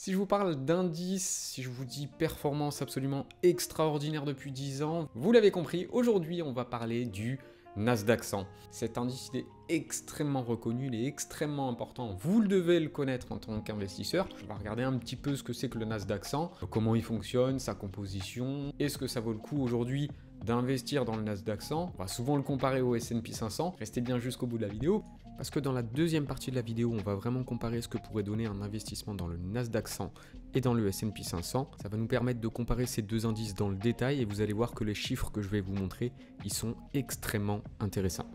Si je vous parle d'indice, si je vous dis performance absolument extraordinaire depuis 10 ans, vous l'avez compris, aujourd'hui on va parler du Nasdaq 100. Cet indice il est extrêmement reconnu, il est extrêmement important, vous le devez le connaître en tant qu'investisseur. On va regarder un petit peu ce que c'est que le Nasdaq 100, comment il fonctionne, sa composition, est-ce que ça vaut le coup aujourd'hui d'investir dans le Nasdaq 100. On va souvent le comparer au S&P 500, restez bien jusqu'au bout de la vidéo, parce que dans la deuxième partie de la vidéo, on va vraiment comparer ce que pourrait donner un investissement dans le Nasdaq 100 et dans le S&P 500. Ça va nous permettre de comparer ces deux indices dans le détail et vous allez voir que les chiffres que je vais vous montrer, ils sont extrêmement intéressants.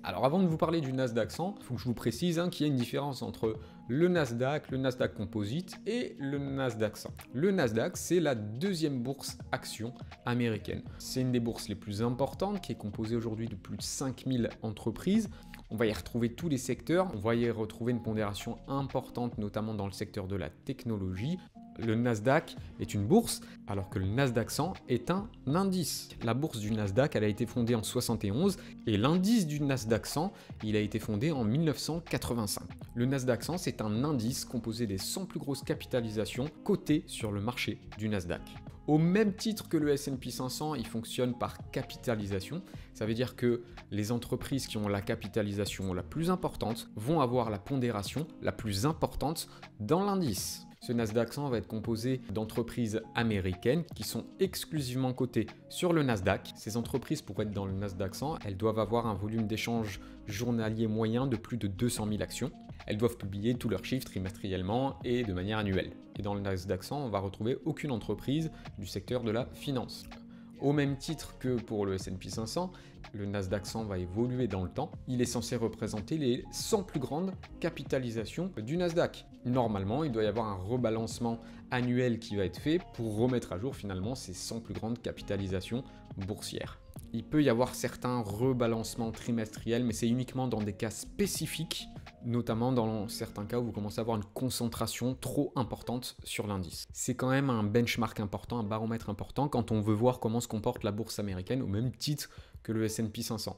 Alors avant de vous parler du Nasdaq 100, il faut que je vous précise qu'il y a une différence entre le Nasdaq Composite et le Nasdaq 100. Le Nasdaq, c'est la deuxième bourse action américaine. C'est une des bourses les plus importantes qui est composée aujourd'hui de plus de 5000 entreprises. On va y retrouver tous les secteurs, on va y retrouver une pondération importante, notamment dans le secteur de la technologie. Le Nasdaq est une bourse, alors que le Nasdaq 100 est un indice. La bourse du Nasdaq, elle a été fondée en 71 et l'indice du Nasdaq 100, il a été fondé en 1985. Le Nasdaq 100, c'est un indice composé des 100 plus grosses capitalisations cotées sur le marché du Nasdaq. Au même titre que le S&P 500, il fonctionne par capitalisation. Ça veut dire que les entreprises qui ont la capitalisation la plus importante vont avoir la pondération la plus importante dans l'indice. Ce Nasdaq 100 va être composé d'entreprises américaines qui sont exclusivement cotées sur le Nasdaq. Ces entreprises, pour être dans le Nasdaq 100, elles doivent avoir un volume d'échange journalier moyen de plus de 200 000 actions. Elles doivent publier tous leurs chiffres trimestriellement et de manière annuelle. Et dans le Nasdaq 100, on va retrouver aucune entreprise du secteur de la finance. Au même titre que pour le S&P 500, le Nasdaq 100 va évoluer dans le temps. Il est censé représenter les 100 plus grandes capitalisations du Nasdaq. Normalement, il doit y avoir un rebalancement annuel qui va être fait pour remettre à jour finalement ces 100 plus grandes capitalisations boursières. Il peut y avoir certains rebalancements trimestriels, mais c'est uniquement dans des cas spécifiques, notamment dans certains cas où vous commencez à avoir une concentration trop importante sur l'indice. C'est quand même un benchmark important, un baromètre important quand on veut voir comment se comporte la bourse américaine au même titre que le S&P 500.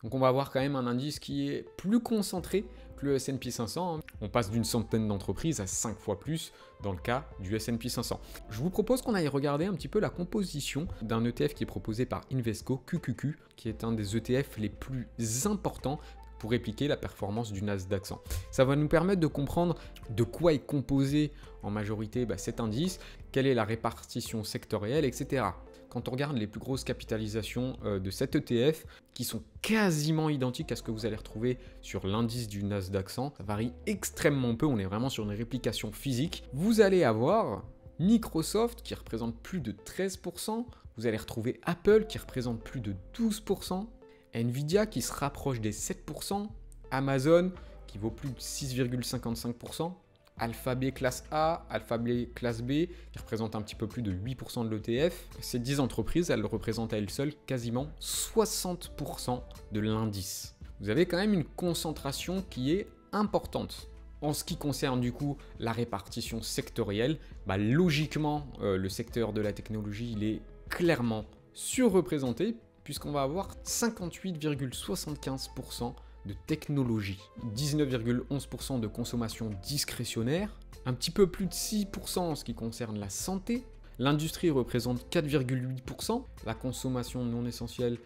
Donc on va avoir quand même un indice qui est plus concentré que le S&P 500. On passe d'une centaine d'entreprises à 5 fois plus dans le cas du S&P 500. Je vous propose qu'on aille regarder un petit peu la composition d'un ETF qui est proposé par Invesco QQQ, qui est un des ETF les plus importants pour répliquer la performance du Nasdaq 100. Ça va nous permettre de comprendre de quoi est composé en majorité cet indice, quelle est la répartition sectorielle, etc. Quand on regarde les plus grosses capitalisations de cet ETF, qui sont quasiment identiques à ce que vous allez retrouver sur l'indice du Nasdaq 100, ça varie extrêmement peu, on est vraiment sur une réplication physique. Vous allez avoir Microsoft qui représente plus de 13%, vous allez retrouver Apple qui représente plus de 12%, Nvidia qui se rapproche des 7%, Amazon qui vaut plus de 6,55%, Alphabet classe A, Alphabet classe B, qui représente un petit peu plus de 8% de l'ETF. Ces 10 entreprises, elles représentent à elles seules quasiment 60% de l'indice. Vous avez quand même une concentration qui est importante. En ce qui concerne du coup la répartition sectorielle, logiquement le secteur de la technologie il est clairement surreprésenté puisqu'on va avoir 58,75% de technologie, 19,11% de consommation discrétionnaire, un petit peu plus de 6% en ce qui concerne la santé, l'industrie représente 4,8%, la consommation non essentielle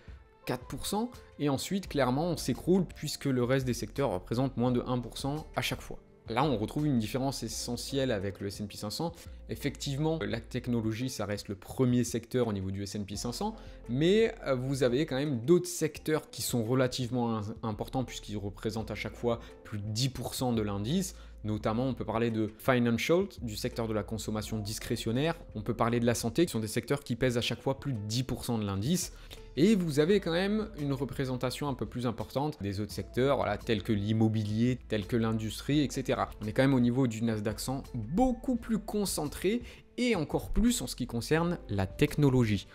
4%, et ensuite clairement on s'écroule puisque le reste des secteurs représente moins de 1% à chaque fois. Là, on retrouve une différence essentielle avec le S&P 500. Effectivement, la technologie, ça reste le premier secteur au niveau du S&P 500, mais vous avez quand même d'autres secteurs qui sont relativement importants puisqu'ils représentent à chaque fois plus de 10% de l'indice. Notamment, on peut parler de financial, du secteur de la consommation discrétionnaire. On peut parler de la santé, qui sont des secteurs qui pèsent à chaque fois plus de 10% de l'indice. Et vous avez quand même une représentation un peu plus importante des autres secteurs, tels que l'immobilier, tels que l'industrie, etc. On est quand même au niveau du Nasdaq 100 beaucoup plus concentré et encore plus en ce qui concerne la technologie.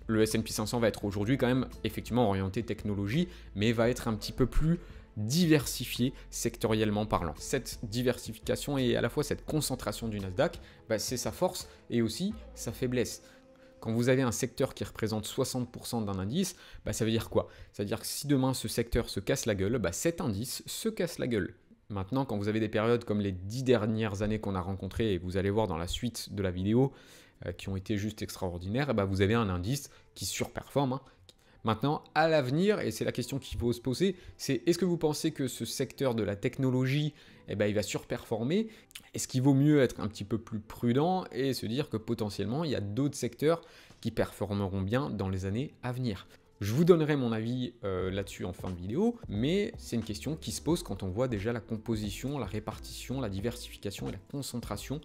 Le S&P 500 va être aujourd'hui quand même effectivement orienté technologie, mais va être un petit peu plus diversifié sectoriellement parlant. Cette diversification et à la fois cette concentration du Nasdaq, c'est sa force et aussi sa faiblesse. Quand vous avez un secteur qui représente 60% d'un indice, ça veut dire quoi? Ça veut dire que si demain ce secteur se casse la gueule, cet indice se casse la gueule. Maintenant, quand vous avez des périodes comme les 10 dernières années qu'on a rencontrées, et vous allez voir dans la suite de la vidéo, qui ont été juste extraordinaires, et ben vous avez un indice qui surperforme. Maintenant, à l'avenir, et c'est la question qu'il faut se poser, c'est est-ce que vous pensez que ce secteur de la technologie, il va surperformer? Est-ce qu'il vaut mieux être un petit peu plus prudent et se dire que potentiellement, il y a d'autres secteurs qui performeront bien dans les années à venir? Je vous donnerai mon avis là-dessus en fin de vidéo, mais c'est une question qui se pose quand on voit déjà la composition, la répartition, la diversification et la concentration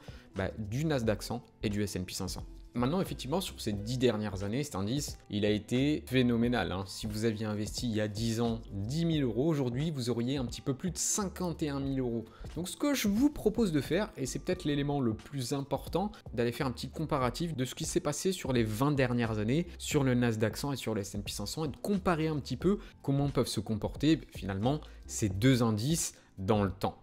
du Nasdaq 100 et du S&P 500. Maintenant, effectivement, sur ces 10 dernières années, cet indice, il a été phénoménal. Si vous aviez investi il y a 10 ans 10 000 euros, aujourd'hui, vous auriez un petit peu plus de 51 000 euros. Donc, ce que je vous propose de faire, et c'est peut-être l'élément le plus important, d'aller faire un petit comparatif de ce qui s'est passé sur les 20 dernières années, sur le Nasdaq 100 et sur le S&P 500, et de comparer un petit peu comment peuvent se comporter, finalement, ces deux indices dans le temps.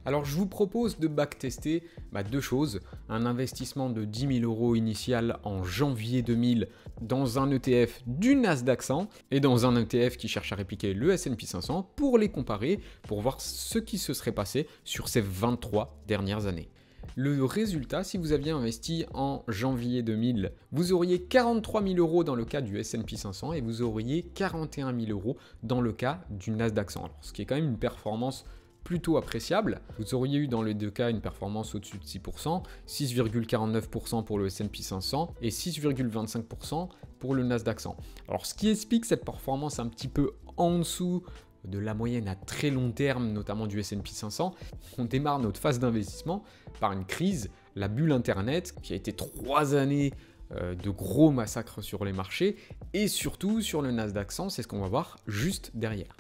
Alors je vous propose de backtester deux choses, un investissement de 10 000 euros initial en janvier 2000 dans un ETF du Nasdaq 100 et dans un ETF qui cherche à répliquer le S&P 500 pour les comparer, pour voir ce qui se serait passé sur ces 23 dernières années. Le résultat, si vous aviez investi en janvier 2000, vous auriez 43 000 euros dans le cas du S&P 500 et vous auriez 41 000 euros dans le cas du Nasdaq 100. Alors, ce qui est quand même une performance plutôt appréciable. Vous auriez eu dans les deux cas une performance au-dessus de 6%, 6,49% pour le S&P 500 et 6,25% pour le Nasdaq 100. Alors ce qui explique cette performance un petit peu en dessous de la moyenne à très long terme, notamment du S&P 500, on démarre notre phase d'investissement par une crise, la bulle Internet, qui a été 3 années de gros massacres sur les marchés, et surtout sur le Nasdaq 100, c'est ce qu'on va voir juste derrière.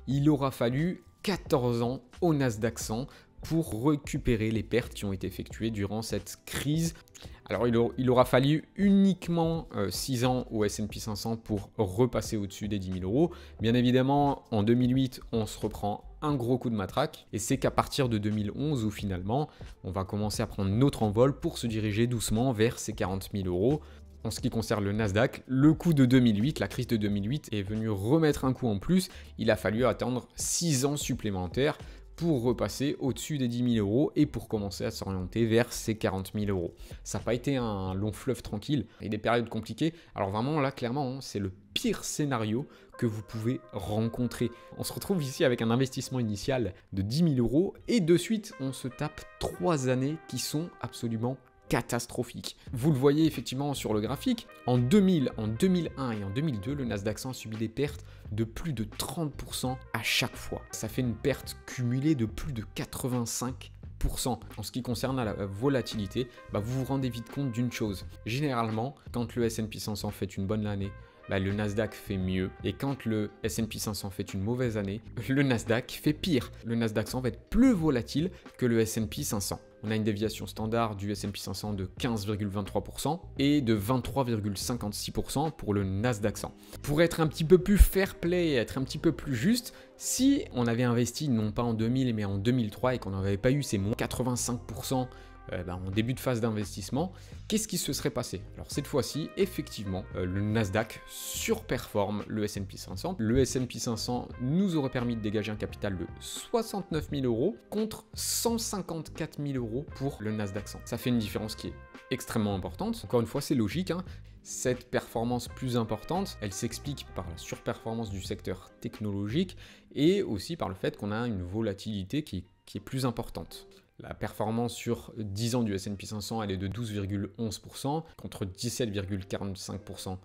Il aura fallu 14 ans au Nasdaq 100 pour récupérer les pertes qui ont été effectuées durant cette crise. Alors il aura fallu uniquement 6 ans au S&P 500 pour repasser au-dessus des 10 000 euros. Bien évidemment, en 2008, on se reprend un gros coup de matraque et c'est qu'à partir de 2011 où finalement, on va commencer à prendre notre envol pour se diriger doucement vers ces 40 000 euros. En ce qui concerne le Nasdaq, le coup de 2008, la crise de 2008 est venue remettre un coup en plus. Il a fallu attendre 6 ans supplémentaires pour repasser au-dessus des 10 000 euros et pour commencer à s'orienter vers ces 40 000 euros. Ça n'a pas été un long fleuve tranquille et des périodes compliquées. Alors vraiment là, clairement, c'est le pire scénario que vous pouvez rencontrer. On se retrouve ici avec un investissement initial de 10 000 euros et de suite, on se tape 3 années qui sont absolument catastrophique. Vous le voyez effectivement sur le graphique, en 2000, en 2001 et en 2002, le Nasdaq 100 a subi des pertes de plus de 30% à chaque fois. Ça fait une perte cumulée de plus de 85%. En ce qui concerne la volatilité, vous vous rendez vite compte d'une chose. Généralement, quand le S&P 500 fait une bonne année, le Nasdaq fait mieux. Et quand le S&P 500 fait une mauvaise année, le Nasdaq fait pire. Le Nasdaq 100 va être plus volatile que le S&P 500. On a une déviation standard du S&P 500 de 15,23% et de 23,56% pour le Nasdaq 100. Pour être un petit peu plus fair play et être un petit peu plus juste, si on avait investi non pas en 2000 mais en 2003 et qu'on n'avait pas eu ces moins 85% en début de phase d'investissement, qu'est-ce qui se serait passé? Alors cette fois-ci, effectivement, le Nasdaq surperforme le S&P 500. Le S&P 500 nous aurait permis de dégager un capital de 69 000 euros contre 154 000 euros pour le Nasdaq 100. Ça fait une différence qui est extrêmement importante. Encore une fois, c'est logique, Cette performance plus importante, elle s'explique par la surperformance du secteur technologique et aussi par le fait qu'on a une volatilité qui est plus importante. La performance sur 10 ans du S&P 500, elle est de 12,11% contre 17,45%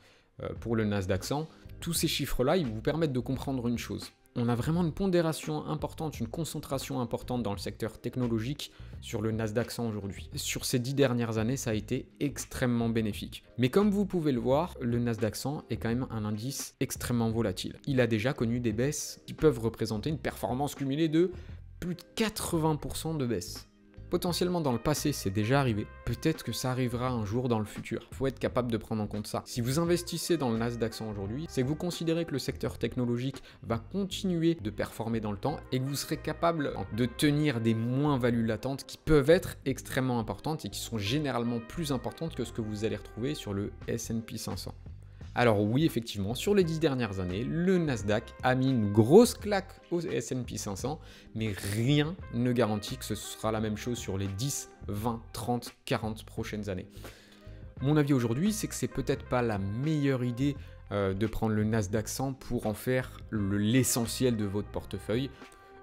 pour le Nasdaq 100. Tous ces chiffres-là, ils vous permettent de comprendre une chose. On a vraiment une pondération importante, une concentration importante dans le secteur technologique sur le Nasdaq 100 aujourd'hui. Sur ces 10 dernières années, ça a été extrêmement bénéfique. Mais comme vous pouvez le voir, le Nasdaq 100 est quand même un indice extrêmement volatile. Il a déjà connu des baisses qui peuvent représenter une performance cumulée de plus de 80% de baisse. Potentiellement dans le passé, c'est déjà arrivé. Peut-être que ça arrivera un jour dans le futur. Il faut être capable de prendre en compte ça. Si vous investissez dans le Nasdaq 100 aujourd'hui, c'est que vous considérez que le secteur technologique va continuer de performer dans le temps et que vous serez capable de tenir des moins-values latentes qui peuvent être extrêmement importantes et qui sont généralement plus importantes que ce que vous allez retrouver sur le S&P 500. Alors oui, effectivement, sur les 10 dernières années, le Nasdaq a mis une grosse claque au S&P 500, mais rien ne garantit que ce sera la même chose sur les 10, 20, 30, 40 prochaines années. Mon avis aujourd'hui, c'est que c'est peut-être pas la meilleure idée de prendre le Nasdaq 100 pour en faire l'essentiel de votre portefeuille.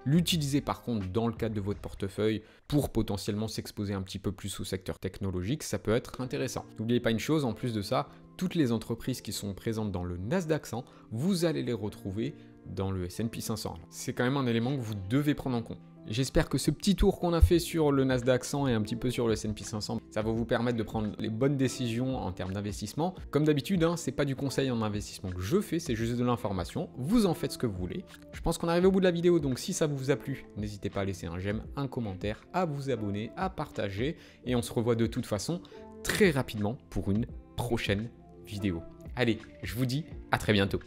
L'utiliser par contre dans le cadre de votre portefeuille pour potentiellement s'exposer un petit peu plus au secteur technologique, ça peut être intéressant. N'oubliez pas une chose, en plus de ça, toutes les entreprises qui sont présentes dans le Nasdaq 100, vous allez les retrouver dans le S&P 500. C'est quand même un élément que vous devez prendre en compte. J'espère que ce petit tour qu'on a fait sur le Nasdaq 100 et un petit peu sur le S&P 500, ça va vous permettre de prendre les bonnes décisions en termes d'investissement. Comme d'habitude, c'est pas du conseil en investissement que je fais, c'est juste de l'information. Vous en faites ce que vous voulez. Je pense qu'on arrive au bout de la vidéo, donc si ça vous a plu, n'hésitez pas à laisser un j'aime, un commentaire, à vous abonner, à partager. Et on se revoit de toute façon très rapidement pour une prochaine vidéo. Allez, je vous dis à très bientôt.